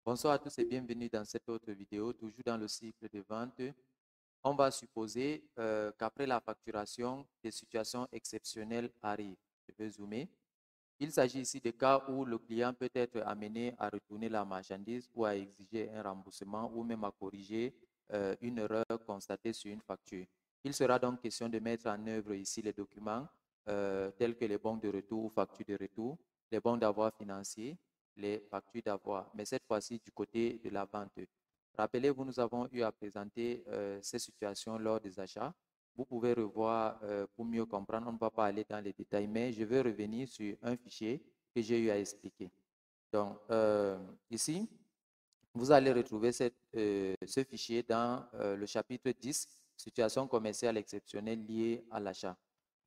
Bonsoir à tous et bienvenue dans cette autre vidéo, toujours dans le cycle de vente. On va supposer qu'après la facturation, des situations exceptionnelles arrivent. Je vais zoomer. Il s'agit ici de cas où le client peut être amené à retourner la marchandise ou à exiger un remboursement ou même à corriger une erreur constatée sur une facture. Il sera donc question de mettre en œuvre ici les documents tels que les bons de retour ou factures de retour, les bons d'avoir financiers, les factures d'avoir, mais cette fois-ci du côté de la vente. Rappelez-vous, nous avons eu à présenter ces situations lors des achats. Vous pouvez revoir pour mieux comprendre. On ne va pas aller dans les détails, mais je vais revenir sur un fichier que j'ai eu à expliquer. Donc, ici, vous allez retrouver ce fichier dans le chapitre 10, situation commerciale exceptionnelle liée à l'achat.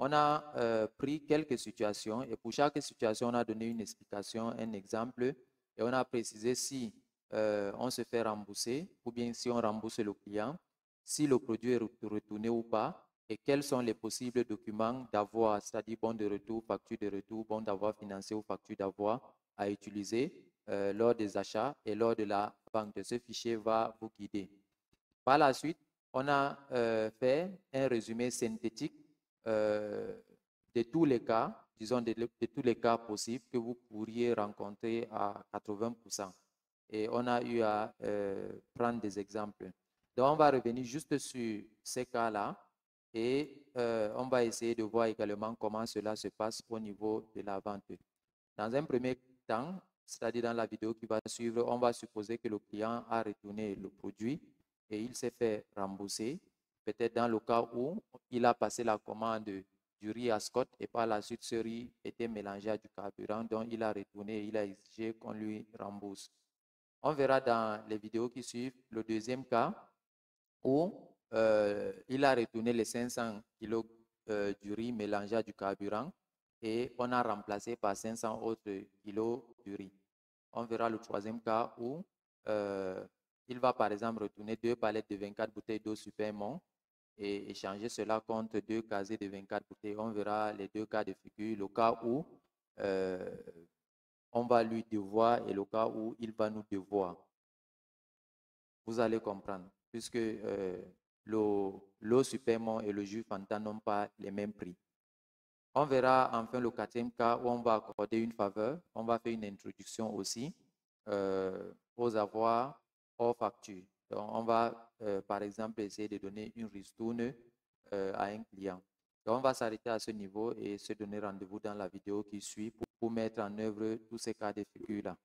On a pris quelques situations et pour chaque situation, on a donné une explication, un exemple et on a précisé si on se fait rembourser ou bien si on rembourse le client, si le produit est retourné ou pas et quels sont les possibles documents d'avoir, c'est-à-dire bon de retour, facture de retour, bon d'avoir financier ou facture d'avoir à utiliser lors des achats et lors de la vente. Ce fichier va vous guider. Par la suite, on a fait un résumé synthétique de tous les cas, disons de tous les cas possibles que vous pourriez rencontrer à 80%. Et on a eu à prendre des exemples. Donc, on va revenir juste sur ces cas-là et on va essayer de voir également comment cela se passe au niveau de la vente. Dans un premier temps, c'est-à-dire dans la vidéo qui va suivre, on va supposer que le client a retourné le produit et il s'est fait rembourser. Peut-être dans le cas où il a passé la commande du riz à Scott et par la suite ce riz était mélangé à du carburant, donc il a retourné et il a exigé qu'on lui rembourse. On verra dans les vidéos qui suivent le deuxième cas où il a retourné les 500 kg du riz mélangé à du carburant et on a remplacé par 500 autres kilos du riz. On verra le troisième cas où il va par exemple retourner 2 palettes de 24 bouteilles d'eau Supermont et échanger cela contre 2 casiers de 24 bouteilles. On verra les deux cas de figure, le cas où on va lui devoir et le cas où il va nous devoir. Vous allez comprendre, puisque l'eau Supermont et le jus Fanta n'ont pas les mêmes prix. On verra enfin le quatrième cas où on va accorder une faveur. On va faire une introduction aussi aux avoirs hors facture. Donc, on va par exemple essayer de donner une ristourne à un client. Donc, on va s'arrêter à ce niveau et se donner rendez-vous dans la vidéo qui suit pour mettre en œuvre tous ces cas de figure-là.